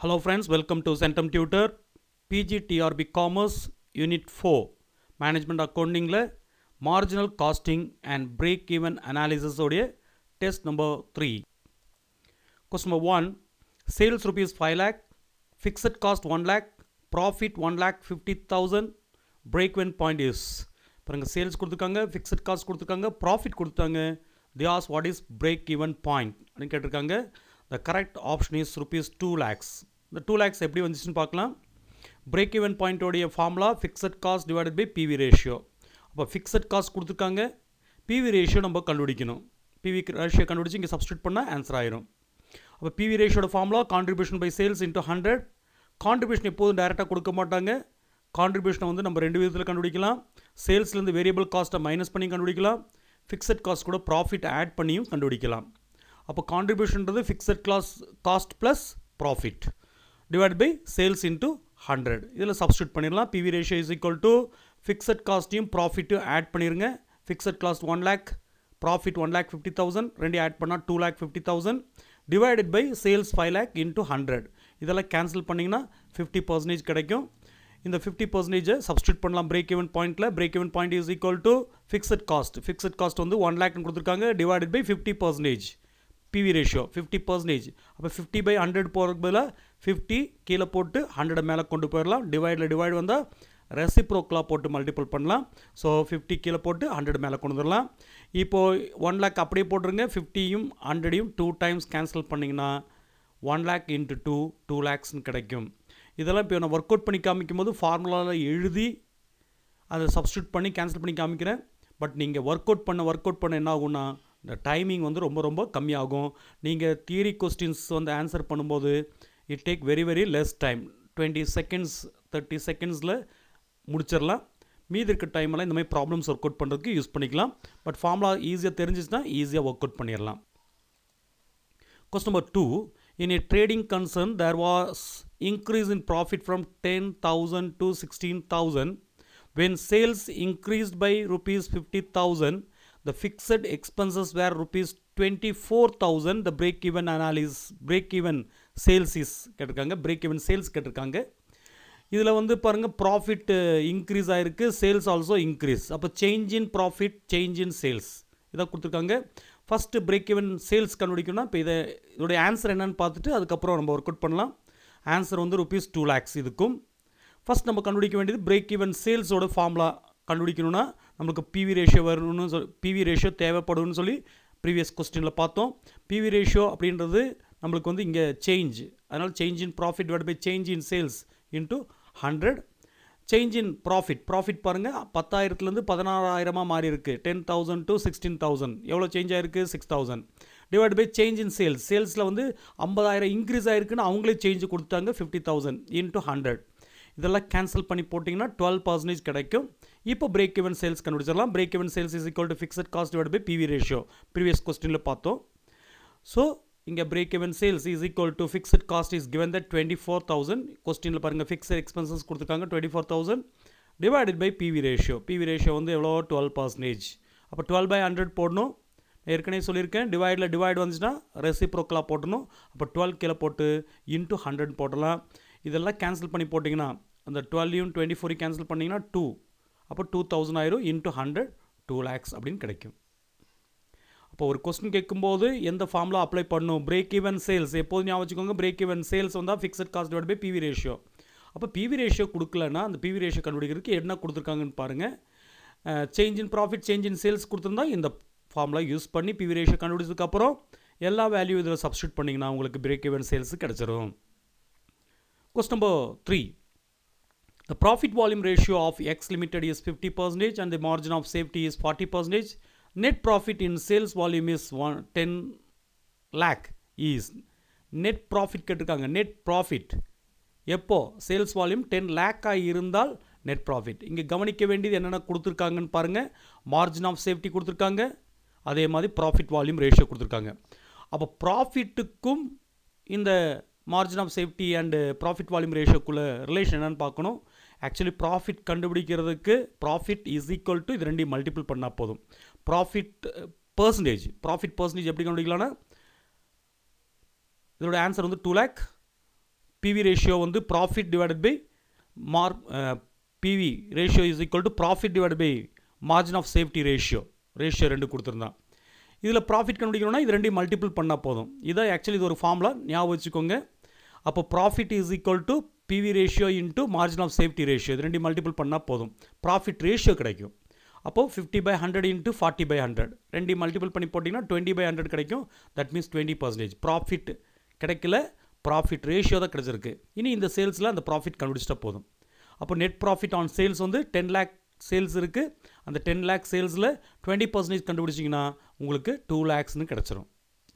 Hello friends, welcome to Centum Tutor PGTRB Commerce Unit 4 Management Accounting la Marginal Costing and Break-Even Analysis உடைய Test number 3. Question number 1. Sales rupees 5 lakh, fixed cost 1 lakh, profit 1 lakh 50,000, break-even point is. பாருங்க sales கொடுத்துருக்காங்க, fixed cost கொடுத்துருக்காங்க, profit கொடுத்தாங்க. They ask what is break-even point அப்படின்னு கேட்டிருக்காங்க. The correct option is rupees 2 lakhs. The 2 lakhs எப்படி வந்துச்சுன்னு பார்க்கலாம். Break-even point உடைய formula fixed cost divided by PV ratio. அப்போ fixed cost கொடுத்துருக்காங்க, PV ratio நம்ம கண்டுபிடிக்கணும். PV ratio கண்டுபிடிச்சு இங்கே substitute பண்ணால் ஆன்சர் ஆயிரும். அப்போ PV ratio formula contribution by sales into 100. Contribution எப்போதும் டைரெக்டாக கொடுக்க மாட்டாங்க. கான்ட்ரிபியூஷனை வந்து நம்ம ரெண்டு விதத்தில் கண்டுபிடிக்கலாம். சேல்ஸ்லேருந்து வேரியபிள் காஸ்ட்டை மைனஸ் பண்ணி கண்டுபிடிக்கலாம். ஃபிக்ஸட் காஸ்ட் கூட ப்ராஃபிட் ஆட் பண்ணியும் கண்டுபிடிக்கலாம். அப்போ கான்ட்ரிபியூஷன்றது fixed cost plus profit divide by sales into 100. இதில் சப்ஸ்டியூட் பண்ணிடலாம். PV ratio is equal to fixed காஸ்ட்டையும் ப்ராஃபிட்டும் ஆட் பண்ணிடுங்க. ஃபிக்ஸட் காஸ்ட் 1 lakh, ப்ராஃபிட் 1,50,000, ரெண்டு ஆட் பண்ணால் 2,50,000 divided by sales 5 lakh into 100. இதெல்லாம் கேன்சல் பண்ணிங்கன்னா 50% கிடைக்கும். இந்த 50% சப்ஸ்டியூட் பண்ணலாம் பிரேக் ஈவன் பாயிண்டில். Break even point is equal to fixed cost வந்து 1 lakhன்னு கொடுத்துருக்காங்க டிவைடட் பை 50%. PV ratio 50%. அப்போ 50 by 100 போகிறதுக்கு பதிலாக 50 கீழே போட்டு 100 மேலே கொண்டு போயிடலாம். டிவைட் வந்தால் ரெசிப்ரோக்கலாக போட்டு மல்டிபிள் பண்ணலாம். ஸோ 50 கீழே போட்டு 100 மேலே கொண்டு வந்துடலாம். இப்போது 1 lakh அப்படியே போட்டுருங்க. 50யும் 100யும் 2 times கேன்சல் பண்ணிங்கன்னா 1 lakh into 2 lakhsன்னு கிடைக்கும். இதெல்லாம் இப்போ நான் ஒர்க் அவுட் பண்ணி காமிக்கும் போது ஃபார்முலாவில் எழுதி அதை சப்ஸ்டியூட் பண்ணி கேன்சல் பண்ணி காமிக்கிறேன். பட் நீங்கள் ஒர்க் அவுட் பண்ண என்ன ஆகும்னா இந்த டைமிங் வந்து ரொம்ப கம்மியாகும். நீங்கள் தியரி கொஸ்டின்ஸ் வந்து ஆன்சர் பண்ணும்போது it take very less time. 20 seconds 30 secondsல முடிச்சிடலாம். மீதி இருக்க டைமெல்லாம் இந்த மாதிரி ப்ராப்ளம்ஸ் ஒர்க் அவுட் பண்ணுறதுக்கு யூஸ் பண்ணிக்கலாம். பட் ஃபார்முலா ஈஸியாக தெரிஞ்சிச்சுன்னா ஈஸியாக ஒர்க் அவுட் பண்ணிடலாம். Question number 2. In a trading concern, there was increase in profit from 10,000 to 16,000. When sales increased by rupees 50,000, the fixed expenses were rupees 24,000. The break-even sales is கேட்டிருக்காங்க. break-even sales கேட்டிருக்காங்க. இதில் வந்து பாருங்கள் profit increase ஆகிருக்கு, sales also increase. அப்போ change in profit, change in sales இதை கொடுத்துருக்காங்க. First break even sales கண்டுபிடிக்கணும்னா இப்போ இதோடைய ஆன்சர் என்னன்னு பார்த்துட்டு அதுக்கப்புறம் நம்ம ஒர்க் அவுட் பண்ணலாம். ஆன்சர் வந்து rupees 2 lakhs. இதுக்கும் ஃபஸ்ட் நம்ம கண்டுபிடிக்க வேண்டியது பிரேக் ஈவன் சேல்ஸோட ஃபார்முலா கண்டுபிடிக்கணும்னா நம்மளுக்கு பிவி ரேஷியோ வரணும்னு பிவி ரேஷியோ தேவைப்படும்னு சொல்லி ப்ரீவியஸ் கொஸ்டினில் பார்த்தோம். பிவி ரேஷியோ அப்படின்றது நம்மளுக்கு வந்து இங்கே சேஞ்ச், அதனால் change in profit divide by change in sales into 100. Change in profit பாருங்கள் 10,000லேருந்து 16,000 மாறி இருக்குது. 10,000 to 16,000 எவ்வளோ சேஞ்ச் ஆகிருக்கு? 6,000 டிவைட் பை சேஞ்ச் இன் சேல்ஸில் வந்து 50,000 இன்க்ரீஸ் ஆகிருக்குன்னு அவங்களே சேஞ்சு கொடுத்தாங்க 50,000 இன்ட்டு 100. இதெல்லாம் கேன்சல் பண்ணி போட்டிங்கன்னா 12% கிடைக்கும். இப்போ பிரேக் ஈவன் சேல்ஸ் கண்டுபிடிச்சிடலாம். Break even sales is equal to fixed cost divide by PV ratio previous கொஸ்டினில் பார்த்தோம். ஸோ இங்கே break even sales is equal to fixed cost is given that 24,000. கொஸ்டினில் பாருங்கள் ஃபிக்ஸட் எக்ஸ்பென்சஸ் கொடுத்துருக்காங்க 24,000 divided by PV ratio. PV ratio வந்து எவ்வளோ? 12%. அப்போ 12 by 100 போடணும். ஏற்கனவே சொல்லியிருக்கேன் டிவைட் வந்துச்சுன்னா ரெசிப்ரோக்கலாக போட்டணும். அப்போ 12 கீழே போட்டு இன்ட்டு 100 போடலாம். இதெல்லாம் கேன்சல் பண்ணி போட்டிங்கன்னா அந்த 12யும் 24 கேன்சல் பண்ணிங்கன்னா 2, அப்போ 2,000 ஆயிரும் இன்ட்டு 100 2 lakhs அப்படின்னு கிடைக்கும். அப்போ ஒரு கொஸ்டின் கேட்கும்போது எந்த ஃபார்முலா அப்ளை பண்ணணும்? பிரேக் ஈவன் சேல்ஸ் எப்போதும் ஞாபகம் வச்சுக்கோங்க. பிரேக் ஈவன் சேல்ஸ் வந்தால் fixed cost divide by PV ratio. அப்போ பிவி ரேஷியோ கொடுக்கலன்னா அந்த பிவி ரேஷியோ கண்டுபிடிக்கிறதுக்கு என்ன கொடுத்துருக்காங்கன்னு பாருங்கள். Change in profit, change in sales கொடுத்துருந்தா இந்த ஃபார்முலா யூஸ் பண்ணி பிவி ரேஷியோ கண்டுபிடிச்சதுக்கப்புறம் எல்லா வேல்யூ இதில் சப்ஸ்டியூட் பண்ணிங்கன்னா உங்களுக்கு பிரேக் ஈவன் சேல்ஸ் கிடச்சிரும். Question number 3. The profit volume ratio of X Limited is 50% and the margin of safety is 40%. Net profit in sales volume is 10 lakh is. Net profit கேட்டிருக்காங்க. net profit எப்போ? Sales volume 10 lakh இருந்தால் net profit. இங்கே கவனிக்க வேண்டியது என்னென்ன கொடுத்துருக்காங்கன்னு பாருங்கள். Margin of safety கொடுத்துருக்காங்க, அதே மாதிரி ப்ராஃபிட் வால்யூம் ரேஷியோ கொடுத்துருக்காங்க. அப்போ ப்ராஃபிட்டுக்கும் இந்த margin of safety and profit volume ரேஷியோக்குள்ளே ரிலேஷன் என்னென்னு பார்க்கணும். ஆக்சுவலி ப்ராஃபிட் கண்டுபிடிக்கிறதுக்கு ப்ராஃபிட் இஸ் ஈக்குவல் டு இது ரெண்டையும் மல்டிபிள் பண்ணால் போதும். ப்ராஃபிட் பர்சன்டேஜ் எப்படி கண்டுபிடிக்கலாம்னா இதோட ஆன்சர் வந்து 2 lakh. PV ratio வந்து profit divided by PV ratio is equal to profit divided by margin of safety ratio ரெண்டு கொடுத்துருந்தான். இதில் ப்ராஃபிட் கண்டுபிடிக்கணும்னா இது ரெண்டையும் மல்டிபிள் பண்ணால் போதும். இதான் ஆக்சுவலி இது ஒரு ஃபார்முலா, ஞாபகம் வச்சுக்கோங்க. அப்போ profit is equal to PV ratio into margin of safety ratio, இது ரெண்டையும் மல்டிபிள் பண்ணால் போதும், ப்ராஃபிட் ரேஷியோ கிடைக்கும். அப்போது 50/100 இன்ட்டு 40/100 ரெண்டையும் மல்டிபிள் பண்ணி போட்டிங்கன்னா 20/100 கிடைக்கும். That means 20%. ப்ராஃபிட் கிடைக்கல, ப்ராஃபிட் ரேஷியோ தான் கிடைச்சிருக்கு. இனி இந்த சேல்ஸில் அந்த ப்ராஃபிட் கண்டுபிடிச்சிட்டா போதும். அப்போ நெட் ப்ராஃபிட் ஆன் சேல்ஸ் வந்து 10 lakh சேல்ஸ் இருக்குது. அந்த 10 lakh சேல்ஸில் 20% கண்டுபிடிச்சிங்கன்னா உங்களுக்கு 2 lakhsன்னு கிடச்சிரும்.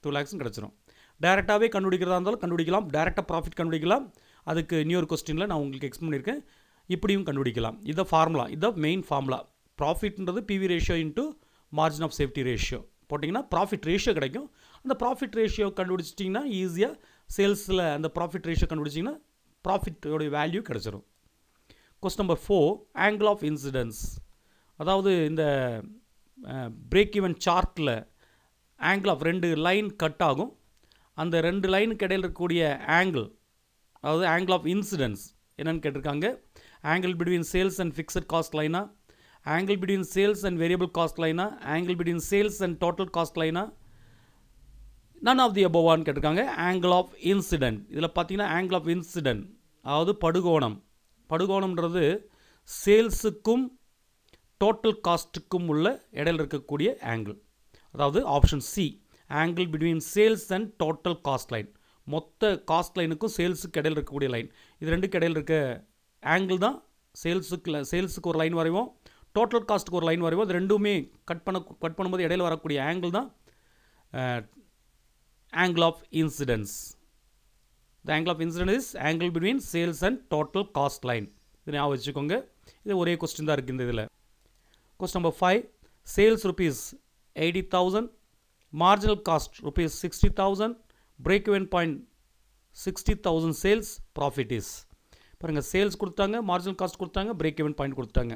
2 lakhsன்னு கிடச்சிரும். டேரெக்டாகவே கண்டுபிடிக்கிறதா இருந்தாலும் கண்டுபிடிக்கலாம், டேரெக்டாக ப்ராஃபிட் கண்டுபிடிக்கலாம். அதுக்கு இன்னொரு கொஸ்டினில் நான் உங்களுக்கு எக்ஸ்பிளைன் பண்ணியிருக்கேன். இப்படியும் கண்டுபிடிக்கலாம். இதான் ஃபார்முலா, இதான் மெயின் ஃபார்முலா. ப்ராஃபிட்ன்றது PV ratio into margin of safety ratio போட்டிங்கன்னா ப்ராஃபிட் ரேஷியோ கிடைக்கும். அந்த ப்ராஃபிட் ரேஷியோ கண்டுபிடிச்சிட்டிங்கன்னா ஈஸியாக சேல்ஸில் அந்த ப்ராஃபிட் ரேஷியோ கண்டுபிடிச்சிங்கன்னா ப்ராஃபிட்டோடைய வேல்யூ கிடச்சிரும். Question number 4, angle of incidence. அதாவது இந்த பிரேக் ஈவன் சார்ட்டில் ஆங்கிள் ஆஃப் 2 லைன் கட் ஆகும். அந்த 2 லைனுக்கு இடையில் இருக்கக்கூடிய ஆங்கிள், அதாவது ஆங்கிள் ஆஃப் இன்சிடென்ஸ் என்னென்னு கேட்டிருக்காங்க. Angle between sales and fixed cost லைனா, angle between sales and variable cost லைனா, angle between sales and total cost லைனா, நன் ஆஃப் தி அபோவான்னு கேட்டிருக்காங்க. ஆங்கிள் ஆஃப் இன்சிடென்ட், இதில் பார்த்தீங்கன்னா ஆங்கிள் ஆஃப் இன்சிடென்ட் அதாவது படுகோணம். படுகோணம்ன்றது சேல்ஸுக்கும் டோட்டல் காஸ்ட்டுக்கும் உள்ள இடையில் இருக்கக்கூடிய ஆங்கிள். அதாவது option C, angle between sales and total cost line. மொத்த காஸ்ட் லைனுக்கும் சேல்ஸுக்கு இடையில் இருக்கக்கூடிய லைன், இது ரெண்டுக்கு இடையில் இருக்க ஆங்கிள் தான் சேல்ஸுக்கு ஒரு லைன் வரைவோம், டோட்டல் காஸ்ட்டுக்கு ஒரு லைன் வரைவோம். அது ரெண்டுமே கட் பண்ணும்போது இடையில் வரக்கூடிய ஆங்கிள் தான் angle of incidence. The angle of incidence is angle between sales and total cost line. இதை ஞாபகம் வச்சுக்கோங்க. இது ஒரே கொஸ்டின் தான் இருக்குது இந்த இதில். Question number 5, sales rupees 80,000, marginal cost rupees 60,000, break even point 60,000 sales, profit is. பாருங்கள், சேல்ஸ் கொடுத்தாங்க, மார்ஜினல் காஸ்ட் கொடுத்தாங்க, பிரேக் இவன் பாயிண்ட் கொடுத்தாங்க.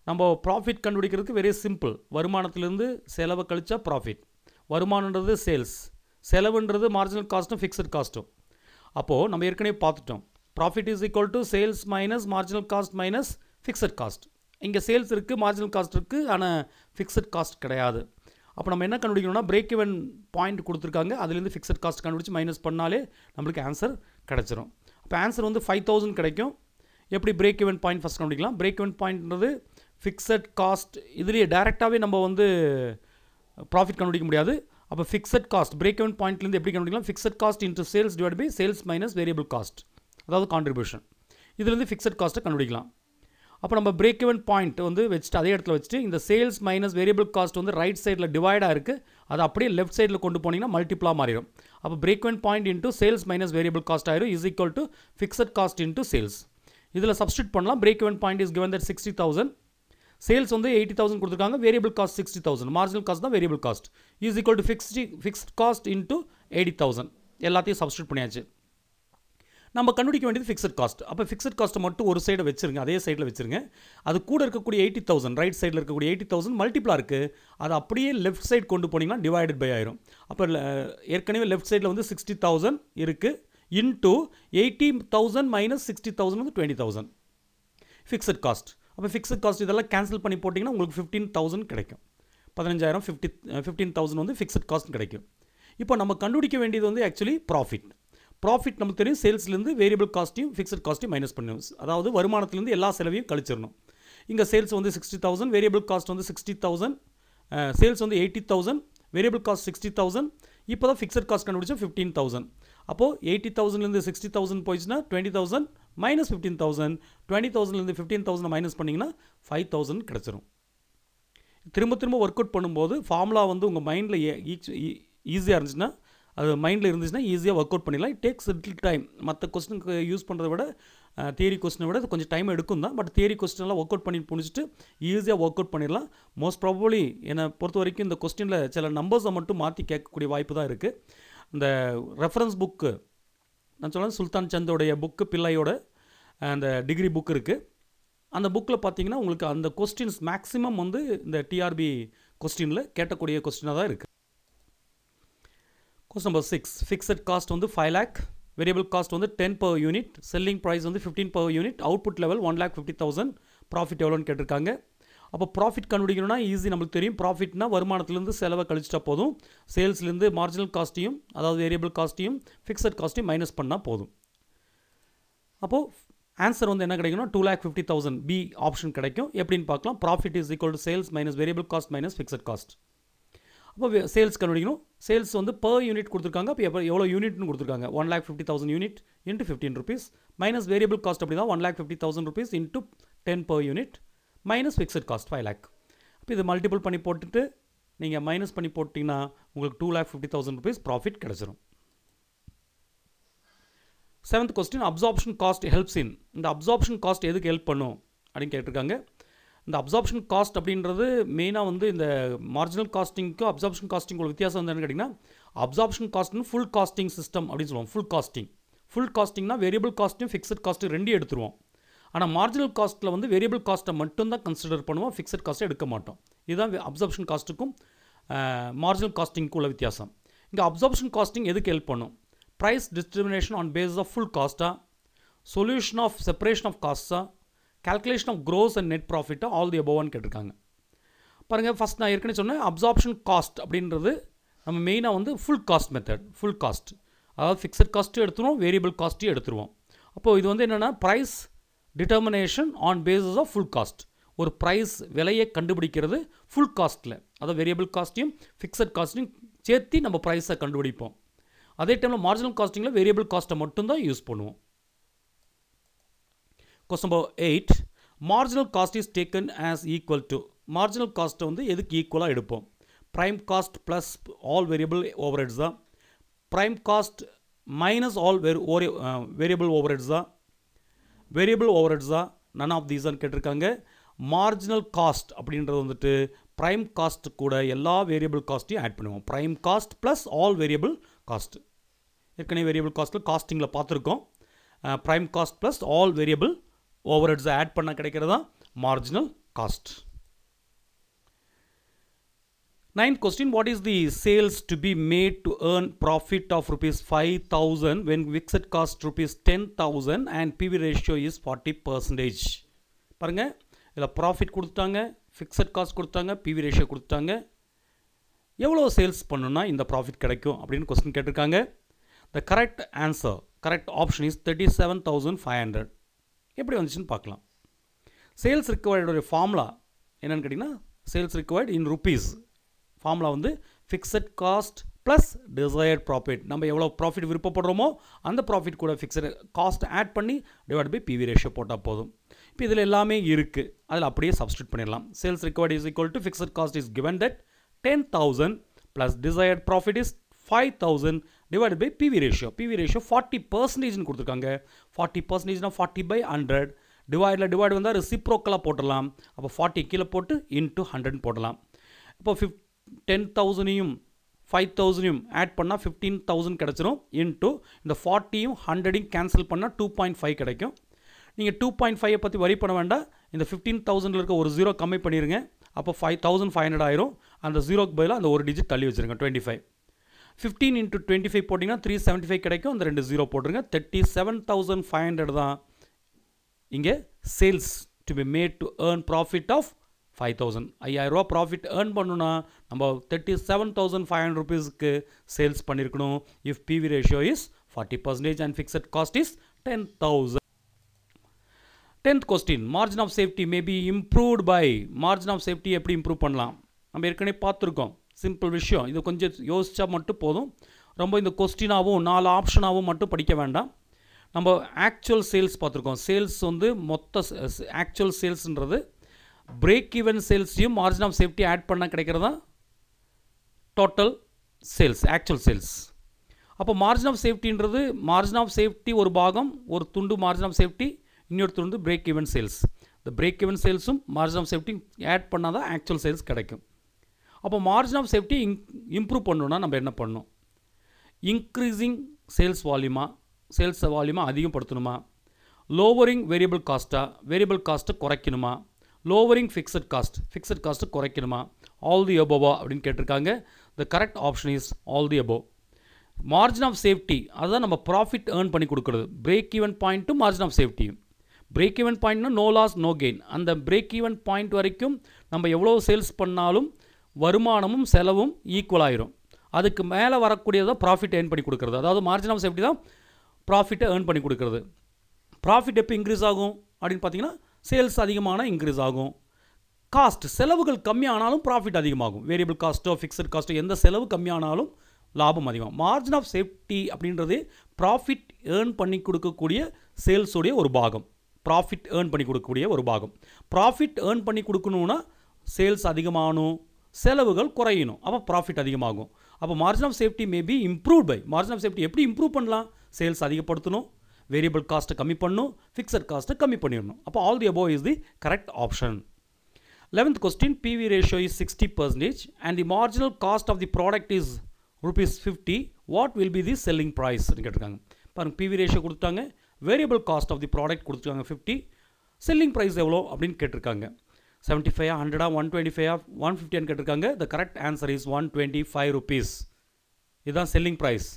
நம்ம ப்ராஃபிட் கண்டுபிடிக்கிறதுக்கு வெரி சிம்பிள். வருமானத்திலேருந்து செலவை கழிச்சா ப்ராஃபிட். வருமானன்றது சேல்ஸ், செலவுன்றது மார்ஜினல் காஸ்ட்டும் ஃபிக்ஸட் காஸ்ட்டும். அப்போது நம்ம ஏற்கனவே பார்த்துட்டோம், profit is equal to sales minus marginal cost minus fixed cost. இங்கே சேல்ஸ் இருக்குது, மார்ஜினல் காஸ்ட் இருக்குது, ஆனால் ஃபிக்ஸட் காஸ்ட் கிடையாது. அப்போ நம்ம என்ன கண்டுபிடிக்கணும்னா பிரேக் இவன் பாயிண்ட் கொடுத்துருக்காங்க, அதுலேருந்து ஃபிக்ஸட் காஸ்ட் கண்டுபிடிச்சி மைனஸ் பண்ணாலே நம்மளுக்கு ஆன்சர் கிடச்சிரும். அப்போ ஆன்சர் வந்து 5,000 கிடைக்கும். எப்படி பிரேக் இவன் பாயிண்ட் ஃபஸ்ட் கண்டுபிடிக்கலாம்? பிரேக் இவன் பாயிண்ட்ன்றது ஃபிக்ஸட் காஸ்ட், இதுலேயே டேரெக்டாகவே நம்ம வந்து ப்ராஃபிட் கண்டுபிடிக்க முடியாது. அப்போ ஃபிக்ஸட் காஸ்ட் பிரேக் இவன் பாயிண்ட்லேருந்து எப்படி கண்டுபிடிக்கலாம்? Fixed cost into sales divide by sales minus variable cost, அதாவது கான்ட்ரிபியூஷன். இதுலேருந்து ஃபிக்ஸட் காஸ்ட்டை கண்டுபிடிக்கலாம். அப்போ நம்ம பிரேக் இவன் பாயிண்ட் வந்து வச்சுட்டு அதே இடத்துல வச்சுட்டு இந்த சேல்ஸ் மைனஸ் வேரியபிள் காஸ்ட் வந்து ரைட் சைடில் டிவைடாக இருக்குது, அதை அப்படியே லெஃப்ட் சைடில் கொண்டு போனீங்கன்னா மல்டிப்ளாக மாறிடும். அப்போ break even point into sales minus variable cost ஆயிரும் is equal to fixed cost into sales. இதில் சப்ஸ்டியூட் பண்ணலாம். Break even point is given that 60,000, sales வந்து 80,000 கொடுத்துருக்காங்க, வேரியபிள் காஸ்ட் 60,000, மார்ஜினல் காஸ்ட் தான் variable cost, is equal to fixed cost into 80,000. எல்லாத்தையும் substitute பண்ணியாச்சு. நம்ம கண்டுபிடிக்க வேண்டியது ஃபிக்ஸட் காஸ்ட். அப்போ ஃபிக்ஸட் காஸ்ட்டை மட்டும் ஒரு சைடை வச்சுருங்க, அதே சைடில் வச்சுருங்க. அது கூட இருக்கக்கூடிய 80,000 ரைட் சைடில் இருக்கக்கூடிய 80,000 மல்டிப்ளாக இருக்குது, அது அப்படியே லெஃப்ட் சைடு கொண்டு போனீங்கன்னா டிவைடட் பை ஆயிரும். அப்போ ஏற்கனவே லெஃப்ட் சைடில் வந்து 60,000 இருக்குது, இன்ட்டு 80,000 மைனஸ் 60,000 வந்து 20,000 ஃபிக்ஸட் காஸ்ட். அப்போ ஃபிக்ஸட் காஸ்ட் இதெல்லாம் கேன்சல் பண்ணி போட்டிங்கன்னா உங்களுக்கு 15,000 கிடைக்கும். 15,000 15,000 வந்து ஃபிக்ஸட் காஸ்ட் கிடைக்கும். இப்போ நம்ம கண்டுபிடிக்க வேண்டியது வந்து ஆக்சுவலி ப்ராஃபிட். ப்ராஃபிட் நமக்கு தெரியும், சேல்ஸ்லேருந்து வேரியபிள் காஸ்ட்டையும் ஃபிக்ஸட் காஸ்ட்டையும் மைனஸ் பண்ணணும், அதாவது வருமானத்துலேருந்து எல்லா செலவையும் கழிச்சிடணும். இங்கே சேல்ஸ் வந்து 60,000, வேரியபிள் காஸ்ட் வந்து 60,000, சேல்ஸ் வந்து 80,000, வேரியபிள் காஸ்ட் 60,000. இப்போ தான் ஃபிக்ஸட் காஸ்ட் கண்டுபிடிச்சா 15,000. அப்போது 80,000லேருந்து 60,000 போயிடுச்சுன்னா 20,000 மைனஸ் 15,000, 20,000லேருந்து 15,000 மைனஸ் பண்ணிங்கன்னா 5,000 கிடச்சிரும். திரும்ப திரும்ப ஒர்க் அவுட் பண்ணும்போது ஃபார்முலா வந்து உங்கள் மைண்டில் ஈஸியாக இருந்துச்சுன்னா, அது மைண்டில் இருந்துச்சுன்னா ஈஸியாக ஒர்க் அவுட் பண்ணிடலாம். It takes little time. மற்ற கொஸ்டினுக்கு யூஸ் பண்ணுறத விட தியரி கொஸ்டினை விட கொஞ்சம் டைம் எடுக்கும் தான். பட் தியரி கொஸ்டினெல்லாம் ஒர்க் அவுட் பண்ணி முடிச்சுட்டு ஈஸியாக ஒர்க் அவுட் பண்ணிடலாம். மோஸ்ட் ப்ராபப்ளி என்னை பொறுத்த வரைக்கும் இந்த கொஸ்டினில் சில நம்பர்ஸை மட்டும் மாற்றி கேட்கக்கூடிய வாய்ப்பு தான் இருக்குது. இந்த ரெஃபரன்ஸ் புக்கு நான் சொல்கிறேன், சுல்தான் சந்தோடைய புக்கு, பிள்ளையோட அந்த டிகிரி புக் இருக்குது. அந்த புக்கில் பார்த்தீங்கன்னா உங்களுக்கு அந்த கொஸ்டின்ஸ் மேக்ஸிமம் வந்து இந்த டிஆர்பி கொஸ்டினில் கேட்டக்கூடிய கொஸ்டினாக தான் இருக்குது. கொஸ்டின் நம்பர் 6, ஃபிக்ஸட் காஸ்ட் வந்து 5 lakh, வேரியபிள் காஸ்ட் வந்து 10 per unit, செல்லிங் ப்ரைஸ் வந்து 15 per unit, output level 1,50,000, profit எவ்வளோன்னு கேட்டிருக்காங்க. அப்போ ப்ராஃபிட் கண்டுபிடிக்கணும்னா ஈஸி, நம்மளுக்கு தெரியும். ப்ராஃபிட்னா வருமானத்துலேருந்து செலவை கழிச்சிட்டா போதும். சேல்ஸ்லேருந்து மார்ஜினல் காஸ்ட்டையும் அதாவது வேரியபிள் காஸ்ட்டையும் ஃபிக்ஸட் காஸ்ட்டையும் மைனஸ் பண்ணால் போதும். அப்போது ஆன்சர் வந்து என்ன கிடைக்கும்னா 2,50,000 பி ஆப்ஷன் கிடைக்கும். எப்படின்னு பார்க்கலாம். Profit is equal to sales minus variable cost minus fixed cost. அப்போ சேல்ஸ் கண்டுபிடிக்கணும். சேல்ஸ் வந்து பர் யூனிட் கொடுத்துருக்காங்க. அப்போ எவ்வளோ யூனிட்னு கொடுத்துருக்காங்க. 1,50,000 unit into 15 rupees minus variable cost அப்படி தான் 1,50,000 rupees into 10 per unit minus fixed cost 5 lakh. அப்போ இது மல்டிபிள் பண்ணி போட்டுட்டு நீங்கள் மைனஸ் பண்ணி போட்டிங்கன்னா உங்களுக்கு 2,50,000 rupees ப்ராஃபிட் கிடச்சிரும். 7th question, absorption cost helps in. இந்த அப்சார்ப்ஷன் காஸ்ட் எதுக்கு ஹெல்ப் பண்ணும் அப்படின்னு கேட்டிருக்காங்க. இந்த அப்சார்ப்ஷன் காஸ்ட் அப்படின்றது மெயினாக வந்து இந்த மார்ஜினல் காஸ்டிங்க்கும் அப்சார்ப்ஷன் காஸ்டிங்கோட வித்தியாசம் வந்து என்ன கேட்டிங்கன்னா, அப்சார்ப்ஷன் காஸ்ட்னு ஃபுல் காஸ்டிங் சிஸ்டம் அப்படின்னு சொல்லுவோம். ஃபுல் காஸ்டிங்னா வேரியபிள் காஸ்ட்டும் ஃபிக்ஸட் காஸ்ட்டும் ரெண்டையும் எடுத்துருவோம். ஆனால் மார்ஜினல் காஸ்ட்டில் வந்து வேரியபிள் காஸ்ட்டை மட்டும்தான் கன்சிடர் பண்ணுவோம், ஃபிக்ஸட் காஸ்ட்டை எடுக்க மாட்டோம். இதுதான் அப்சார்ப்ஷன் காஸ்ட்டுக்கும் மார்ஜினல் காஸ்டிங்க்கும் உள்ள வித்தியாசம். இங்கே அப்சார்ப்ஷன் காஸ்டிங் எதுக்கு ஹெல்ப் பண்ணும்? Price discrimination on base of full காஸ்ட்டா, சொல்யூஷன் ஆஃப் செப்பரேஷன் ஆஃப் காஸ்ட்டா, calculation of gross and net profit, all the above கேட்டிருக்காங்க. பாருங்கள், ஃபஸ்ட் நான் ஏற்கனவே சொன்னேன் அப்சார்ப்ஷன் காஸ்ட் அப்படின்றது நம்ம மெயினாக வந்து full cost method. Full cost அதாவது ஃபிக்ஸட் காஸ்ட்டும் எடுத்துருவோம், வேரியபிள் காஸ்ட்டையும் எடுத்துருவோம். அப்போது இது வந்து என்னென்னா price determination on basis of full cost. ஒரு ப்ரைஸ் விலையை கண்டுபிடிக்கிறது ஃபுல் காஸ்ட்டில், அதாவது வேரியபிள் காஸ்ட்டையும் ஃபிக்ஸட் காஸ்ட்டையும் சேர்த்து நம்ம ப்ரைஸை கண்டுபிடிப்போம். அதே டைமில் மார்ஜினல் காஸ்டிங்கில் வேரியபிள் காஸ்ட்டை மட்டும்தான் யூஸ் பண்ணுவோம். Question number 8, marginal cost is taken as equal to. Marginal cost வந்து எதுக்கு ஈக்குவலாக எடுப்போம்? Prime cost plus all variable overheads தான், prime cost minus all variable overheads தான், variable overheads தான், none of these தான் கேட்டிருக்காங்க. மார்ஜினல் காஸ்ட் அப்படின்றது வந்துட்டு ப்ரைம் காஸ்ட் கூட எல்லா வேரியபிள் காஸ்ட்டையும் ஆட் பண்ணுவோம். Prime cost plus all variable cost. ஏற்கனவே வேரியபிள் காஸ்ட்டில் காஸ்டிங்கில் பார்த்துருக்கோம். Prime cost plus all variable ஓவர்ஹெட்ஸை ஆட் பண்ண கிடைக்கிறதா marginal cost. 9th question, what is the sales to be made to earn profit of rupees 5,000 when fixed cost rupees 10,000 and PV ratio is 40%? பாருங்க, இதில் profit கொடுத்தாங்க, fixed cost கொடுத்தாங்க, PV ratio கொடுத்தாங்க. எவ்வளோ sales பண்ணுன்னா இந்த ப்ராஃபிட் கிடைக்கும் அப்படின்னு கொஸ்டின் கேட்டிருக்காங்க. The correct answer, correct option is 37,500. எப்படி வந்துச்சுன்னு பார்க்கலாம். சேல்ஸ் ரிக்வயர்டோடைய ஃபார்முலா என்னென்னு கேட்டிங்கன்னா, சேல்ஸ் ரிக்வயர்ட் இன் ருப்பீஸ். ஃபார்முலா வந்து fixed cost plus desired profit. நம்ம எவ்வளோ ப்ராஃபிட் விருப்பப்படுறோமோ அந்த ப்ராஃபிட் கூட ஃபிக்ஸட் காஸ்ட் ஆட் பண்ணி டிவைட் பை PV ரேஷியோ போட்டால் போதும். இப்போ இதில் எல்லாமே இருக்குது, அதில் அப்படியே சப்ஸ்டியூட் பண்ணிடலாம். Sales required is equal to fixed cost is given that 10,000 plus desired profit is 5,000 divided by PV ratio. PV ratio 40% கொடுத்துருக்காங்க. 40% 40/100. டிவைட் வந்தால் ரெசிப்ரோக்கலாக போட்டலாம். அப்போ 40 கீழே போட்டு இன்ட்டு 100 போடலாம். இப்போ 10,000ஐயும் 5,000ஐயும் ஆட் பண்ணால் 15,000 கிடச்சிரும். இன்ட்டு இந்த 40யும் 100ஐயும் கேன்சல் பண்ணால் 2.5 கிடைக்கும். நீங்கள் 2.5 பற்றி வரி பண்ண வேண்டாம். இந்த 15,000 இருக்க ஒரு ஜீரோ கம்மி பண்ணிடுங்க. அப்போ 5,500 ஆயிரும். அந்த ஜீரோக்கு பதிலாக அந்த ஒரு டிஜிட் தள்ளி வச்சுருங்க. 25. 15 into 25 போட்டிங்கன்னா 375 கிடைக்கும். அந்த 2 ஜீரோ போட்டுருங்க. 37,500 தான் இங்கே sales to be made to earn profit of 5,000. 5,000 ரூபா ப்ராஃபிட் ஏர்ன் பண்ணணுன்னா நம்ம 37,500 rupeesக்கு சேல்ஸ் பண்ணியிருக்கணும். If PV ratio is 40% and fixed cost is 10,000. 10th question, margin of safety may be improved by. margin of safety எப்படி improve பண்ணலாம்? நம்ம ஏற்கனவே பார்த்துருக்கோம். சிம்பிள் விஷயம். இது கொஞ்சம் யோசித்தா மட்டும் போதும். ரொம்ப இந்த கொஸ்டினாகவும் 4 ஆப்ஷனாகவும் மட்டும் படிக்க வேண்டாம். நம்ம ஆக்சுவல் சேல்ஸ் பார்த்துருக்கோம். சேல்ஸ் வந்து மொத்த ஆக்சுவல் சேல்ஸ்ன்றது பிரேக் ஈவன் சேல்ஸையும் மார்ஜின் ஆஃப் சேஃப்டி ஆட் பண்ண கிடைக்கிறதா டோட்டல் சேல்ஸ், ஆக்சுவல் சேல்ஸ். அப்போ மார்ஜின் ஆஃப் சேஃப்டின்றது மார்ஜின் ஆஃப் சேஃப்டி ஒரு பாகம், ஒரு துண்டு மார்ஜின் ஆஃப் சேஃப்டி, இன்னொரு துண்டு பிரேக் ஈவன் சேல்ஸ். இந்த பிரேக் ஈவன் சேல்ஸும் மார்ஜின் ஆஃப் சேஃப்டி ஆட் பண்ணால் தான் ஆக்சுவல் சேல்ஸ் கிடைக்கும். அப்போ மார்ஜின் ஆஃப் சேஃப்டி இம்ப்ரூவ் பண்ணணுன்னா நம்ம என்ன பண்ணணும்? இன்க்ரீஸிங் சேல்ஸ் வால்யூமா அதிகப்படுத்தணுமா? லோவரிங் வேரியபிள் காஸ்ட்டை குறைக்கணுமா? லோவரிங் ஃபிக்ஸட் காஸ்ட்டை குறைக்கணுமா? ஆல் தி அபோவா அப்படின்னு கேட்டிருக்காங்க. The correct option is all the above. Margin of safety அதுதான் நம்ம ப்ராஃபிட் ஏர்ன் பண்ணி கொடுக்குறது. பிரேக் ஈவன் பாயிண்ட்டும் மார்ஜின் ஆஃப் சேஃப்டியும். பிரேக் ஈவன் பாயிண்ட்னா நோ லாஸ் நோ கெயின். அந்த பிரேக் ஈவன் பாயிண்ட் வரைக்கும் நம்ம எவ்வளோ சேல்ஸ் பண்ணாலும் வருமானமும் செலவும் ஈக்குவல் ஆயிரும். அதுக்கு மேலே வரக்கூடியதான் ப்ராஃபிட் ஏர்ன் பண்ணி கொடுக்குறது. அதாவது மார்ஜின் ஆஃப் சேஃப்டி தான் ப்ராஃபிட்டை ஏர்ன் பண்ணி கொடுக்குறது. ப்ராஃபிட் எப்போ இன்க்ரீஸ் ஆகும் அப்படின்னு பார்த்தீங்கன்னா சேல்ஸ் அதிகமான இன்க்ரீஸ் ஆகும். காஸ்ட் செலவுகள் கம்மியானாலும் ப்ராஃபிட் அதிகமாகும். வேரியபிள் காஸ்ட்டோ ஃபிக்ஸட் காஸ்ட்டோ எந்த செலவு கம்மியானாலும் லாபம் அதிகம். மார்ஜின் ஆஃப் சேஃப்டி அப்படின்றது ப்ராஃபிட் ஏர்ன் பண்ணி கொடுக்கக்கூடிய சேல்ஸோடைய ஒரு பாகம். ப்ராஃபிட் ஏர்ன் பண்ணி கொடுக்கக்கூடிய ஒரு பாகம். ப்ராஃபிட் ஏர்ன் பண்ணி கொடுக்கணுன்னா சேல்ஸ் அதிகமாகணும், செலவுகள் குறையணும், அப்போ ப்ராஃபிட் அதிகமாகும். அப்போ margin of safety may be improve by. Margin of safety எப்படி இம்ப்ரூவ் பண்ணலாம்? சேல்ஸ் அதிகப்படுத்தணும், வேரியபிள் காஸ்ட்டை கம்மி பண்ணணும், ஃபிக்ஸட் காஸ்ட்டை கம்மி பண்ணிடணும். அப்போ all the above is the correct option. 11th question, PV ratio is 60% and the marginal cost of the product is ₹50. What will be the selling price? கேட்டிருக்காங்க. பாருங்க, PV ratio கொடுத்துட்டாங்க, variable cost of the product கொடுத்துருக்காங்க 50, selling price எவ்வளோ அப்படின்னு கேட்டிருக்காங்க. 75, 100, 125, 150 கேட்டிருக்காங்க. The correct answer is ₹125. இதுதான் selling price.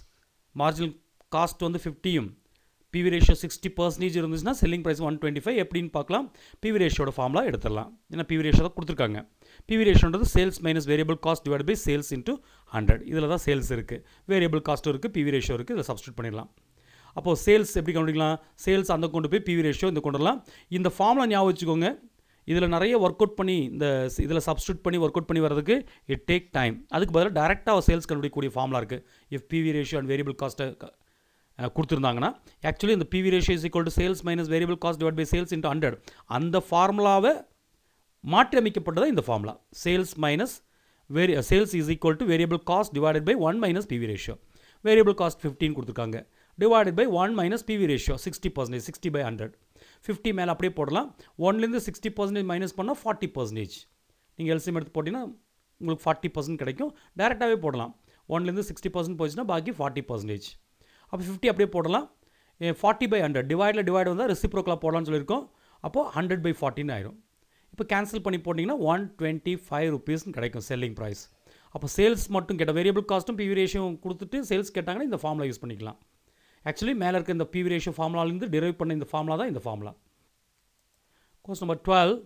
Marginal cost வந்து 50யும் PV ratio 60% இருந்துச்சுன்னா செல்லிங் ப்ரைஸ் 125. எப்படின்னு பார்க்கலாம். PV ratioட ஃபார்முலா எடுத்துடலாம். ஏன்னா PV ratio தான் கொடுத்துருக்காங்க. PV ratioன்றது sales minus variable cost divide by sales into 100. இதில் தான் சேல்ஸ் இருக்குது, வேரியபிள் காஸ்ட்டும் இருக்குது, PV ratio இருக்குது. இதில் சப்ஸ்டியூட் பண்ணிடலாம். அப்போது சேல்ஸ் எப்படி கண்டுபிடிக்கலாம்? சேல்ஸ் அந்த கொண்டு போய் PV ratio இந்த கொண்டு வரலாம். இந்த ஃபார்முலா ஞாபகம் வச்சுக்கோங்க. இதில் நிறைய ஒர்க் அவுட் பண்ணி இதில் சப்ஸ்டியூட் பண்ணி ஒர்க் அவுட் பண்ணி வரதுக்கு இட் டேக் டைம். அதுக்கு பதிலாக டேரெக்டாக சேல்ஸ் கண்டுபிடிக்கக்கூடிய ஃபார்முலா இருக்குது. If PV ratio and variable காஸ்ட்டை கொடுத்துருந்தாங்கன்னா ஆக்சுவலி இந்த PV ratio is equal to sales minus variable cost divide by sales into 100. அந்த ஃபார்முலாவை மாற்றி அமைக்கப்பட்டது இந்த formula. Sales minus sales is equal to variable cost divided by 1 minus PV ratio. Variable cost 15 கொடுத்துருக்காங்க, divided by 1 minus PV ratio 60%, 60 by 100. 50 மேலே அப்படியே போடலாம். 1லேருந்து 60% minus பண்ணால் 40%. நீங்கள் எல்சிஎம் எடுத்து போட்டிங்கன்னா உங்களுக்கு 40% கிடைக்கும். டேரெக்டாகவே போடலாம். 1லேருந்து 60% போச்சுன்னா பாக்கி 40%. அப்போ 50 அப்படியே போடலாம். 40 by 100 டிவைட் வந்தால் ரெசிப்ரோக்கலாக போடலாம்னு சொல்லியிருக்கோம். அப்போது 100 by 40 ஆயிரும். இப்போ கேன்சல் பண்ணி போட்டிங்கன்னா ₹125 கிடைக்கும் செல்லிங் ப்ரைஸ். அப்போ சேல்ஸ் மட்டும் கேட்டால் வேரியபிள் காஸ்ட்டும் PV ratio கொடுத்துட்டு சேல்ஸ் கேட்டாங்கன்னா இந்த ஃபார்முலா யூஸ் பண்ணிக்கலாம். ஆக்சுவலி மேலே இருக்க இந்த PV ratio ஃபார்முலாலேருந்து டிரைவ் பண்ண இந்த ஃபார்முலா தான் இந்த formula. Question number 12.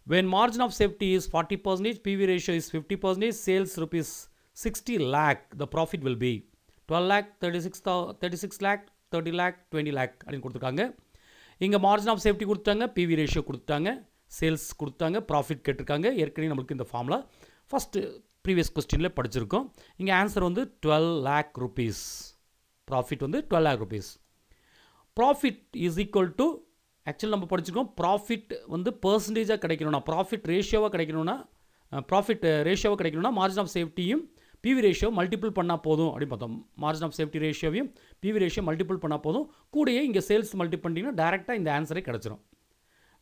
When margin of safety is 40%, PV ratio is 50%, sales ₹60 lakh, the profit will be 12 lakh, 36 lakh, 30 lakh, 20 lakh அப்படின்னு கொடுத்துருக்காங்க. இங்கே மார்ஜின் ஆஃப் சேஃப்டி கொடுத்தாங்க, PV ratio கொடுத்தாங்க, சேல்ஸ் கொடுத்தாங்க, ப்ராஃபிட் கேட்டிருக்காங்க. ஏற்கனவே நம்மளுக்கு இந்த ஃபார்முலா ஃபஸ்ட்டு ப்ரீவியஸ் கொஸ்டினில் படிச்சிருக்கோம். இங்கே ஆன்சர் வந்து ₹12 lakh. ப்ராஃபிட் வந்து ₹12 lakh. Profit is equal to actually நம்ம படிச்சிருக்கோம். ப்ராஃபிட் வந்து பர்சன்டேஜாக கிடைக்கணும்னா, ப்ராஃபிட் ரேஷியோவாக கிடைக்கணும்னா மார்ஜின் ஆஃப் சேஃப்டியும் PV ratio மல்டிபிள் பண்ணால் போதும் அப்படின்னு பார்த்தோம். மார்ஜின் ஆஃப் சேஃப்டி ரேஷியோவையும் PV ratio மல்டிபிள் பண்ணால் போதும். கூடயே இங்கே சேல்ஸ் மல்டிபிள் பண்ணிட்டீங்கன்னா டேரெக்டாக இந்த ஆன்சரே கிடச்சிரும்.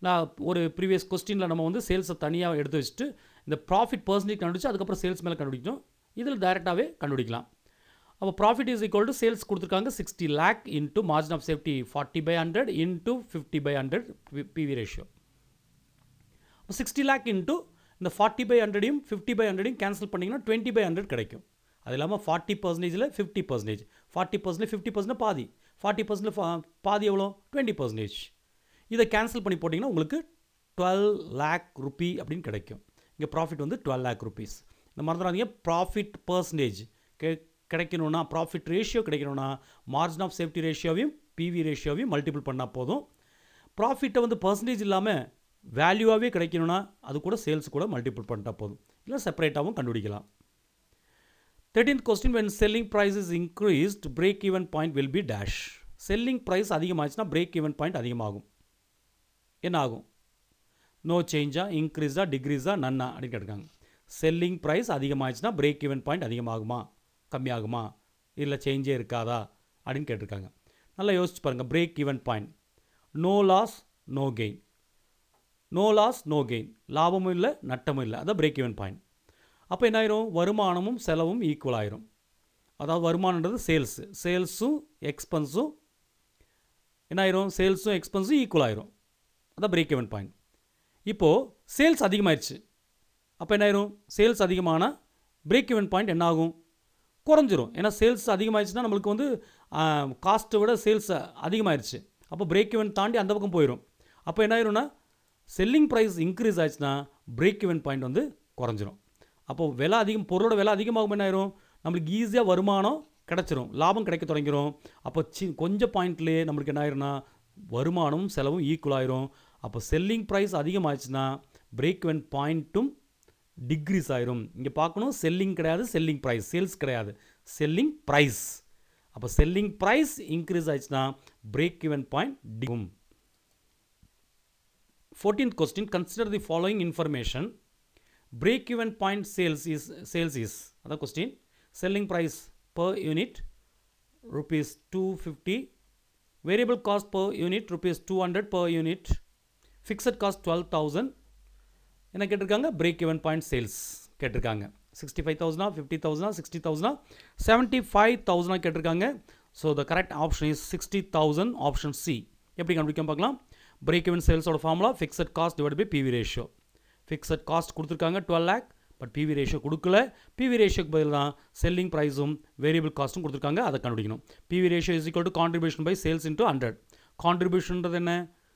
நான் ஒரு ப்ரீவியஸ் கொஸ்டினில் நம்ம வந்து சேல்ஸை தனியாக எடுத்து வச்சுட்டு இந்த ப்ராஃபிட் பர்சன்டேஜ் கண்டுபிடிச்சு அதுக்கப்புறம் சேல்ஸ் மேலே கண்டுபிடிக்கணும். இதில் டேரெக்டாகவே கண்டுபிடிக்கலாம். அப்போ profit is equal to sales கொடுத்துருக்காங்க 60 lakh into margin of safety 40 by 100 into 50 by 100 PV ratio. அப்போ 60 lakh இன்ட்டு இந்த 40 by 100யும் 50 by 100யும் கேன்சல் பண்ணிங்கன்னா 20 by 100 கிடைக்கும். அது இல்லாமல் 40%ல் 50%, 40% 50% பாதி, 40% பாதி எவ்வளோ 20%. இதை கேன்சல் பண்ணி போட்டிங்கன்னா உங்களுக்கு ₹12 lakh அப்படின்னு கிடைக்கும். இங்கே ப்ராஃபிட் வந்து ₹12 lakh. இந்த மறந்துடாதீங்க, ப்ராஃபிட் பர்சன்டேஜ் கிடைக்கணும்னா, ப்ராஃபிட் ரேஷியோ கிடைக்கணும்னா மார்ஜின் ஆஃப் சேஃப்டி ரேஷியோவையும் PV ratioவையும் மல்டிபிள் பண்ணால் போதும். ப்ராஃபிட்டை வந்து பர்சன்டேஜ் இல்லாமல் வேல்யூவாகவே கிடைக்கணும்னா அது கூட சேல்ஸ் கூட மல்டிபிள் பண்ணிட்டால் போதும். இல்லை செப்பரேட்டாகவும் கண்டுபிடிக்கலாம். 13th question, when selling price is increased, break even point will be dash. Selling price அதிகமாகிடுச்சுன்னா பிரேக் ஈவன் பாயிண்ட் அதிகமாகும். என்ன ஆகும்? நோ சேஞ்சா, இன்க்ரீஸா, டிக்ரீஸா, நன்னா அப்படின்னு கேட்டிருக்காங்க. செல்லிங் ப்ரைஸ் அதிகமாகிடுச்சுன்னா பிரேக் ஈவன் பாயிண்ட் அதிகமாகுமா, கம்மியாகுமா, இல்லை சேஞ்சே இருக்காதா அப்படின்னு கேட்டிருக்காங்க. நல்லா யோசிச்சு பாருங்கள். Break even point no loss no gain, no loss no gain, லாபமும் இல்லை நட்டமும் இல்லை, அதான் பிரேக் ஈவன் பாயிண்ட். அப்போ என்ன ஆயிரும்? வருமானமும் செலவும் ஈக்குவல் ஆயிரும். அதாவது வருமானன்றது சேல்ஸும் எக்ஸ்பென்ஸும் என்ன ஆயிரும்? சேல்ஸும் எக்ஸ்பென்ஸும் ஈக்குவல் ஆயிரும். அதான் பிரேக் ஈவன் பாயிண்ட். இப்போது சேல்ஸ் அதிகமாகிடுச்சு. அப்போ என்ன ஆயிரும்? சேல்ஸ் அதிகமான பிரேக் ஈவன் பாயிண்ட் என்ன ஆகும்? குறைஞ்சிரும். ஏன்னா சேல்ஸ் அதிகமாகிடுச்சுன்னா நம்மளுக்கு வந்து காஸ்ட்டை விட சேல்ஸ் அதிகமாகிடுச்சு. அப்போ பிரேக் ஈவன் தாண்டி அந்த பக்கம் போயிடும். அப்போ என்ன ஆயிரும்னா செல்லிங் ப்ரைஸ் இன்க்ரீஸ் ஆச்சுன்னா பிரேக் ஈவன் பாயிண்ட் வந்து குறைஞ்சிரும். அப்போது விலை அதிகம், பொருளோட விலை அதிகமாகும், என்ன ஆயிரும், நம்மளுக்கு ஈஸியாக வருமானம் கிடச்சிரும், லாபம் கிடைக்க தொடங்கிடும். அப்போ கொஞ்சம் பாயிண்ட்லேயே நம்மளுக்கு என்ன ஆயிரும்னா வருமானமும் செலவும் ஈக்குவல் ஆயிரும். அப்போ செல்லிங் ப்ரைஸ் அதிகமாகிடுச்சுன்னா பிரேக் ஈவன் பாயிண்ட்டும் டிக்ரீஸ் ஆயிரும். இங்கே பார்க்கணும், செல்லிங் கிடையாது, செல்லிங் ப்ரைஸ், சேல்ஸ் கிடையாது, செல்லிங் ப்ரைஸ். அப்போ செல்லிங் ப்ரைஸ் இன்க்ரீஸ் ஆயிடுச்சுன்னா பிரேக் ஈவன் பாயிண்ட் டிகும். 14th question, consider the following information. Break even point sales is other question, selling price per unit rupees 250, variable cost per unit rupees 200 per unit, fixed cost 12,000. என்ன கேட்டிருக்காங்க, break even point sales கேட்டிருக்காங்க. 65,000, 50,000, 60,000, 75,000 கேட்டிருக்காங்க. So the correct option is 60,000, option C. எப்படி கண்டுபிடிக்க பார்க்கலாம். Break even சேல்ஸோட formula fixed cost divide by PV ratio. Fixed cost கொடுத்துருக்காங்க 12 lakh, but PV ratio கொடுக்கல. பிவி ரேஷியோக்கு பதில் தான் செல்லிங் ப்ரைஸும் வேரியபிள் காஸ்ட்டும் கொடுத்துருக்காங்க, அதை கண்டுபிடிக்கணும். PV ratio is equal to contribution by sales into 100. கான்ட்ரிபியூஷன்றது என்ன,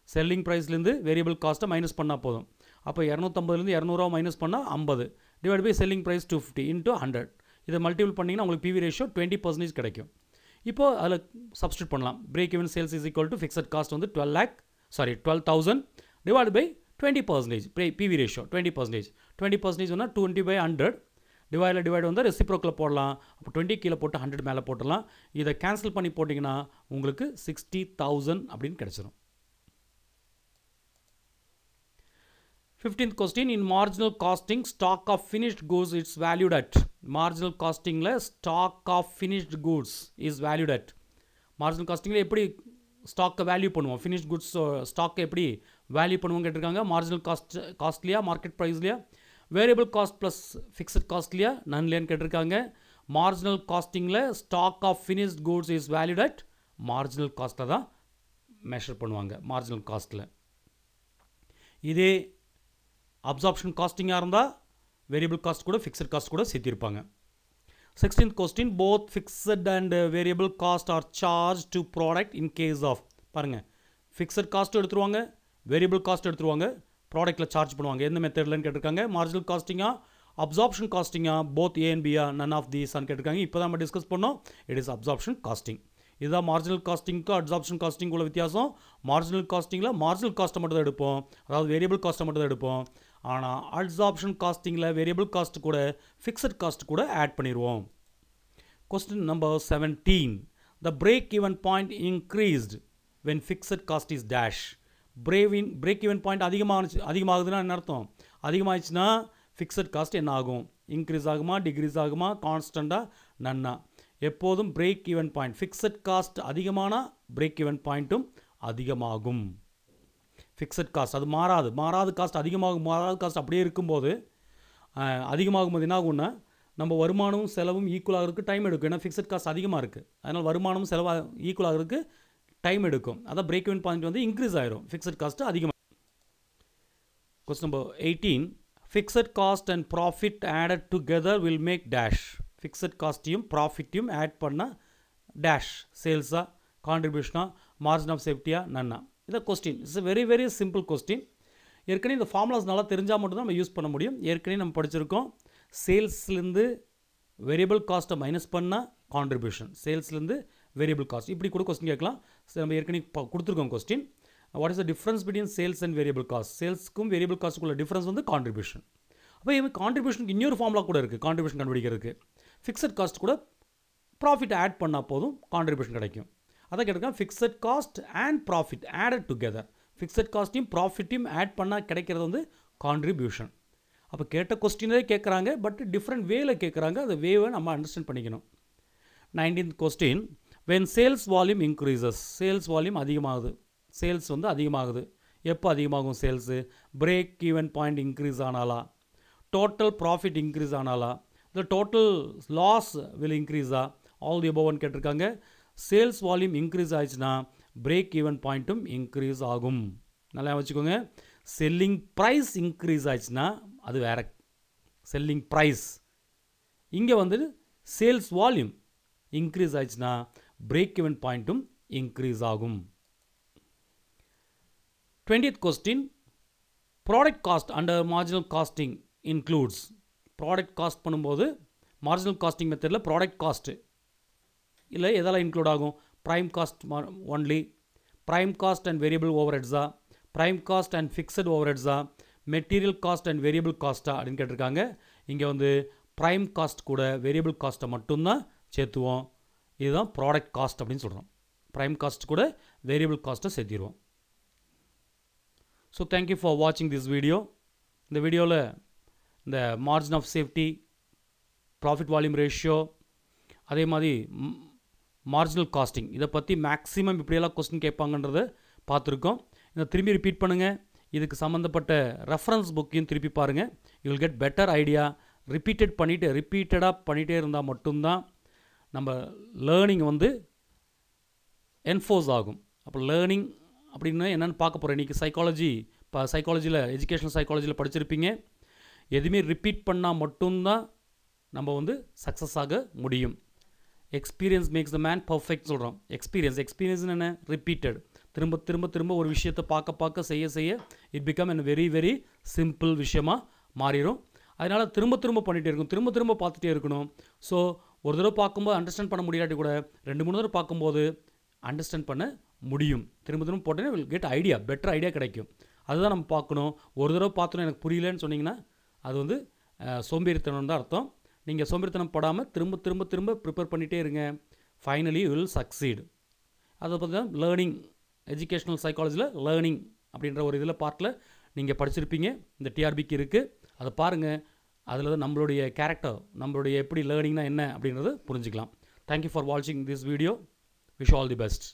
செல்லிங் ப்ரைஸ்லேருந்து வேரியபிள் காஸ்ட்டை மைனஸ் பண்ணால் போதும். அப்போ 250லேருந்து 200 மைனஸ் பண்ணால் 50 divide by selling price 250 into 100. இதை மல்டிபிள் பண்ணிங்கன்னா உங்களுக்கு பிவி ரேஷியோ 20% கிடைக்கும். இப்போது அதில் சப்ஸ்டியூட் பண்ணலாம். Break even sales is equal to fixed cost வந்து 12,000 divided by 20%, PV ratio 20%. 20% ஒன்னா 20 by 100 டிவைட் வந்து ரெசிப்ரோக்கில் போடலாம். அப்போ 20 கீழே போட்டு 100 மேலே போட்டுடலாம். இதை கேன்சல் பண்ணி போட்டிங்கன்னா உங்களுக்கு 60,000 அப்படின்னு கிடச்சிரும். 15th question, in marginal costing stock of finished goods is valued at. marginal costingல stock of finished goods is valued at. marginal costingல எப்படி ஸ்டாக்கை வேல்யூ பண்ணுவோம், ஃபினிஷ் குட்ஸ் ஸ்டாக்கை எப்படி வேல்யூ பண்ணுவோம் கேட்டிருக்காங்க. மார்ஜினல் காஸ்ட்லியா, மார்க்கெட் ப்ரைஸ்லையா, வேரியபிள் காஸ்ட் ப்ளஸ் ஃபிக்ஸட் காஸ்ட்லியா, நன்லையான்னு கேட்டிருக்காங்க. மார்ஜினல் காஸ்டிங்கில் stock of finished goods is valued at marginal காஸ்ட்டில் தான் மெஷர் பண்ணுவாங்க, மார்ஜினல் காஸ்ட்டில். இதே அப்சார்ப்ஷன் காஸ்டிங்காக இருந்தால் வேரியபிள் காஸ்ட் கூட ஃபிக்ஸட் காஸ்ட் கூட சேர்த்திருப்பாங்க. 16th question, both fixed and variable cost are charged to product in case of. பாருங்கள், ஃபிக்ஸட் காஸ்ட் எடுத்துருவாங்க, வேரியபிள் காஸ்ட் எடுத்துருவாங்க, ப்ராடக்ட்டில் சார்ஜ் பண்ணுவாங்க. எந்த மெத்தட்லன்னு கேட்டிருக்காங்க. மார்ஜினல் காஸ்டிங்கா, அப்சார்ப்ஷன் காஸ்டிங்கா, போத் ஏ அண்ட் பியா, நன் ஆஃப் தீஸ்ன்னு கேட்டிருக்காங்க. இப்போ தான் நம்ம டிஸ்கஸ் பண்ணோம், இட் இஸ் அப்சார்ப்ஷன் காஸ்டிங். இதுதான் மார்ஜினல் காஸ்டிங்க்கு அப்சார்ப்ஷன் காஸ்டிங் உள்ள வித்தியாசம். மார்ஜினல் காஸ்டிங்கில் மார்ஜினல் காஸ்ட்டை மட்டும் தான் எடுப்போம், அதாவது வேரியபிள் காஸ்ட்டை மட்டும் தான் எடுப்போம். ஆனால் அப்சார்ப்ஷன் காஸ்டிங்கில் வேரியபிள் காஸ்ட் கூட ஃபிக்ஸட் காஸ்ட் கூட ஆட் பண்ணிடுவோம். Question number 17. The break-even point increased when fixed cost is dash. Break-even point அதிகமாகுதுன்னா என்ன அர்த்தம்? அதிகமாகிடுச்சுன்னா ஃபிக்ஸட் காஸ்ட் என்ன ஆகும்? இன்க்ரீஸ் ஆகுமா, டிக்ரீஸ் ஆகுமா, கான்ஸ்டண்ட்டாக, நன்னா? எப்போதும் break even point fixed cost அதிகமானால் பிரேக் ஈவன் பாயிண்ட்டும் அதிகமாகும். ஃபிக்ஸட் காஸ்ட் அது மாறாது காஸ்ட் அதிகமாகும். மாறாத காஸ்ட் அப்படியே இருக்கும்போது அதிகமாகும்போது என்ன ஆகும்னா நம்ம வருமானமும் செலவும் ஈக்குவல் ஆகிறதுக்கு டைம் எடுக்கும். ஏன்னா ஃபிக்ஸட் காஸ்ட் அதிகமாக இருக்குது, அதனால் வருமானமும் செலவாக ஈக்குவல் ஆகிறதுக்கு டைம் எடுக்கும். அதான் பிரேக் ஈவன் பாயிண்ட் வந்து இன்க்ரீஸ் ஆயிரும், ஃபிக்ஸட் காஸ்ட்டு அதிகமாக. Question number 18. Fixed cost and profit added together will make dash. Fixed காஸ்ட்டையும் ப்ராஃபிட்டையும் ஆட் பண்ணால் டேஷ், சேல்ஸாக, கான்ட்ரிபியூஷனாக, மார்ஜின் ஆஃப் சேஃப்டியாக, நன்னா? இதான் question. It's very very simple question. ஏற்கனவே இந்த ஃபார்முலாஸ் நல்லா தெரிஞ்சால் மட்டும்தான் நம்ம யூஸ் பண்ண முடியும். ஏற்கனவே நம்ம படிச்சிருக்கோம், சேல்ஸ்லேருந்து வேரியபிள் காஸ்ட்டை மைனஸ் பண்ணால் கான்ட்ரிபியூஷன், சேல்ஸ்லேருந்து வேரியபிள் காஸ்ட், இப்படி கூட கொஸ்டின் கேட்கலாம். நம்ம ஏற்கனவே கொடுத்துருக்கோம் question. What is the difference between sales and variable cost? சேல்ஸுக்கும் வேரியபிள் காஸ்ட்டுக்குள்ள டிஃப்ரென்ஸ் வந்து கான்ட்ரிபியூஷன். அப்போ இவங்க கான்ட்ரிபியூஷனுக்கு இன்னொரு ஃபார்முலா கூட இருக்குது, கான்ட்ரிபியூஷன் கண்டுபிடிக்கிறதுக்கு. ஃபிக்ஸட் காஸ்ட் கூட ப்ராஃபிட் ஆட் பண்ணால் போதும் கான்ட்ரிபியூஷன் கிடைக்கும். அதான் கேட்டிருக்கேன், fixed cost and profit added together. Fixed காஸ்ட்டையும் ப்ராஃபிட்டையும் ஆட் பண்ணால் கிடைக்கிறது வந்து கான்ட்ரிபியூஷன். அப்போ கேட்ட கொஸ்டினே கேட்குறாங்க, பட் டிஃப்ரெண்ட் வேல கேட்குறாங்க. அந்த வேவை நம்ம அண்டர்ஸ்டாண்ட் பண்ணிக்கணும். 19th question. When sales volume increases, sales volume அதிகமாகுது, சேல்ஸ் வந்து அதிகமாகுது. எப்போ அதிகமாகும் sales? Break even point increase ஆனாலா, டோட்டல் ப்ராஃபிட் இன்க்ரீஸ் ஆனாலா, இல்லை டோட்டல் லாஸ் வில் இன்க்ரீஸா, ஆல் தி அபவ்னு கேட்டிருக்காங்க. சேல்ஸ் வால்யூம் இன்க்ரீஸ் ஆயிடுச்சுன்னா பிரேக் ஈவன் பாயிண்ட்டும் இன்க்ரீஸ் ஆகும். நல்லா வச்சுக்கோங்க. செல்லிங் ப்ரைஸ் இன்க்ரீஸ் ஆயிடுச்சுன்னா அது வேற செல்லிங் ப்ரைஸ். இங்கே வந்து சேல்ஸ் வால்யூம் இன்க்ரீஸ் ஆயிடுச்சுன்னா பிரேக் ஈவன் பாயிண்ட்டும் இன்க்ரீஸ் ஆகும். 20th question, product cost under marginal costing includes. Product cost பண்ணும்போது மார்ஜினல் காஸ்டிங் மெத்தடில் ப்ராடக்ட் காஸ்ட்டு இல்லை எதெல்லாம் இன்க்ளூட் ஆகும்? Prime cost only, prime cost and variable over ஹெட்ஸா, prime cost and fixed over ஹெட்ஸா, material cost and variable காஸ்ட்டா அப்படின்னு கேட்டிருக்காங்க. இங்கே வந்து ப்ரைம் காஸ்ட் கூட வேரியபிள் காஸ்ட்டை மட்டும்தான் சேர்த்துவோம். இதுதான் ப்ராடக்ட் காஸ்ட் அப்படின்னு சொல்கிறோம். ப்ரைம் காஸ்ட் கூட வேரியபிள் காஸ்ட்டை சேர்த்திடுவோம். ஸோ தேங்க்யூ ஃபார் வாட்சிங் திஸ் வீடியோ. இந்த வீடியோவில் இந்த margin of safety, profit volume ratio, அதே மாதிரி மார்ஜினல் காஸ்டிங் இதை பற்றி மேக்ஸிமம் இப்படியெல்லாம் கொஸ்டின் கேட்பாங்கன்றதை பார்த்துருக்கோம். இதை திரும்பி ரிப்பீட் பண்ணுங்கள். இதுக்கு சம்மந்தப்பட்ட ரெஃபரன்ஸ் புக்கையும் திருப்பி பாருங்கள். You will get better idea. ரிப்பீட்டடாக பண்ணிகிட்டே இருந்தால் மட்டும்தான் நம்ம லேர்னிங் வந்து என்ஃபோர்ஸ் ஆகும். அப்போ லேர்னிங் அப்படின்னு என்னென்னு பார்க்க போகிறோம். இன்றைக்கி சைக்காலஜியில் எஜுகேஷனல் சைக்காலஜியில் படிச்சிருப்பீங்க. எதுவுமே ரிப்பீட் பண்ணால் மட்டும்தான் நம்ம வந்து சக்ஸஸ் ஆக முடியும். Experience makes the man perfect சொல்கிறோம். எக்ஸ்பீரியன்ஸ் என்ன? ரிப்பீட்டட். திரும்ப ஒரு விஷயத்தை பார்க்க செய்ய it become an very very simple விஷயமாக மாறிடும். அதனால் திரும்ப பண்ணிகிட்டே இருக்கும், திரும்ப பார்த்துட்டே இருக்கணும். ஸோ ஒரு தடவை பார்க்கும்போது அண்டர்ஸ்டாண்ட் பண்ண முடியாட்டி கூட 2-3 தடவை பார்க்கும்போது அண்டர்ஸ்டாண்ட் பண்ண முடியும். திரும்ப போட்டோன்னே will get idea, better idea கிடைக்கும். அதுதான் நம்ம பார்க்கணும். ஒரு தடவை பார்த்தோன்னா எனக்கு புரியலன்னு சொன்னிங்கன்னா அது வந்து சோம்பேறித்தனம் தான் அர்த்தம். நீங்கள் சோம்பேறித்தனம் படாமல் திரும்ப ப்ரிப்பேர் பண்ணிகிட்டே இருங்க. Finally you will succeed. அதை பற்றி தான் லேர்னிங், எஜுகேஷ்னல் சைக்காலஜியில் லேர்னிங் அப்படின்ற ஒரு இதில் பார்ட்டில் நீங்கள் படிச்சிருப்பீங்க. இந்த டிஆர்பிக்கு இருக்குது, அதை பாருங்கள். அதில் தான் நம்மளுடைய கேரக்டர், நம்மளுடைய எப்படி லேர்னிங்னா என்ன அப்படின்றத புரிஞ்சுக்கலாம். தேங்க்யூ ஃபார் வாட்சிங் this video. Wish all the best.